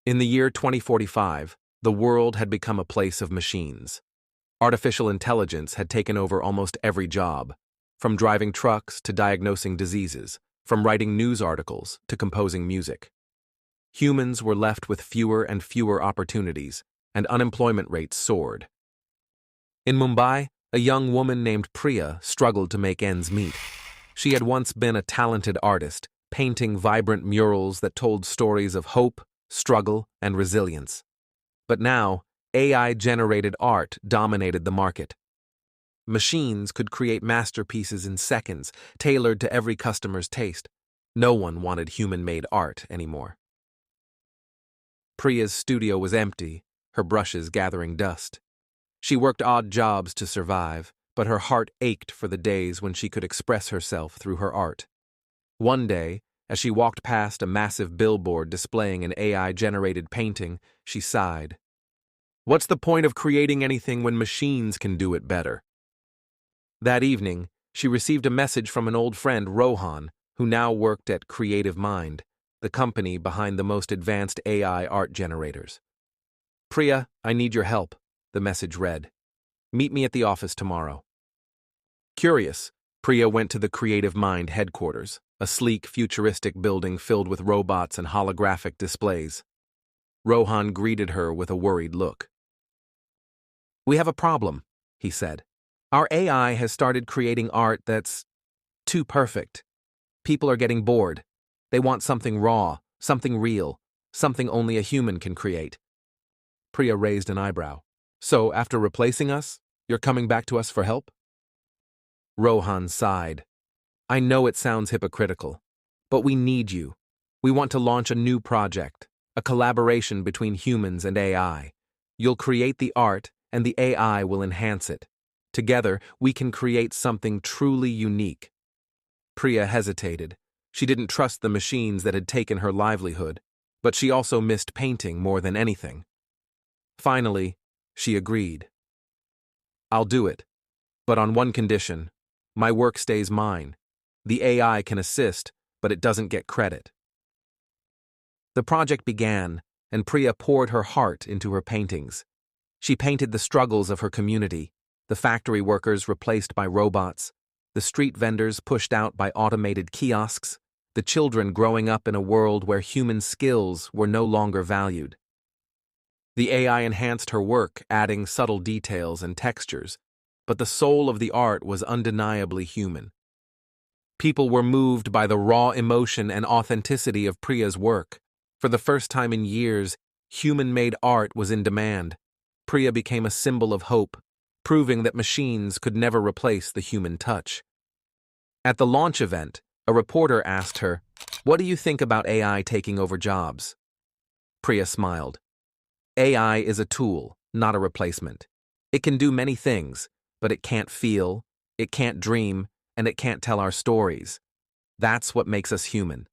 In the year 2045, the world had become a place of machines. Artificial intelligence had taken over almost every job, from driving trucks to diagnosing diseases, from writing news articles to composing music. Humans were left with fewer and fewer opportunities, and unemployment rates soared. In Mumbai, a young woman named Priya struggled to make ends meet. She had once been a talented artist, painting vibrant murals that told stories of hope, struggle, and resilience. But now, AI-generated art dominated the market. Machines could create masterpieces in seconds, tailored to every customer's taste. No one wanted human-made art anymore. Priya's studio was empty, her brushes gathering dust. She worked odd jobs to survive, but her heart ached for the days when she could express herself through her art. One day, as she walked past a massive billboard displaying an AI-generated painting, she sighed. What's the point of creating anything when machines can do it better? That evening, she received a message from an old friend, Rohan, who now worked at Creative Mind, the company behind the most advanced AI art generators. Priya, I need your help, the message read. Meet me at the office tomorrow. Curious, Priya went to the Creative Mind headquarters, a sleek, futuristic building filled with robots and holographic displays. Rohan greeted her with a worried look. We have a problem, he said. Our AI has started creating art that's too perfect. People are getting bored. They want something raw, something real, something only a human can create. Priya raised an eyebrow. So, after replacing us, you're coming back to us for help? Rohan sighed. I know it sounds hypocritical, but we need you. We want to launch a new project, a collaboration between humans and AI. You'll create the art, and the AI will enhance it. Together, we can create something truly unique. Priya hesitated. She didn't trust the machines that had taken her livelihood, but she also missed painting more than anything. Finally, she agreed. I'll do it, but on one condition. My work stays mine. The AI can assist, but it doesn't get credit. The project began, and Priya poured her heart into her paintings. She painted the struggles of her community, the factory workers replaced by robots, the street vendors pushed out by automated kiosks, the children growing up in a world where human skills were no longer valued. The AI enhanced her work, adding subtle details and textures, but the soul of the art was undeniably human. People were moved by the raw emotion and authenticity of Priya's work. For the first time in years, human-made art was in demand. Priya became a symbol of hope, proving that machines could never replace the human touch. At the launch event, a reporter asked her, "What do you think about AI taking over jobs?" Priya smiled. AI is a tool, not a replacement. It can do many things, but it can't feel, it can't dream, and it can't tell our stories. That's what makes us human.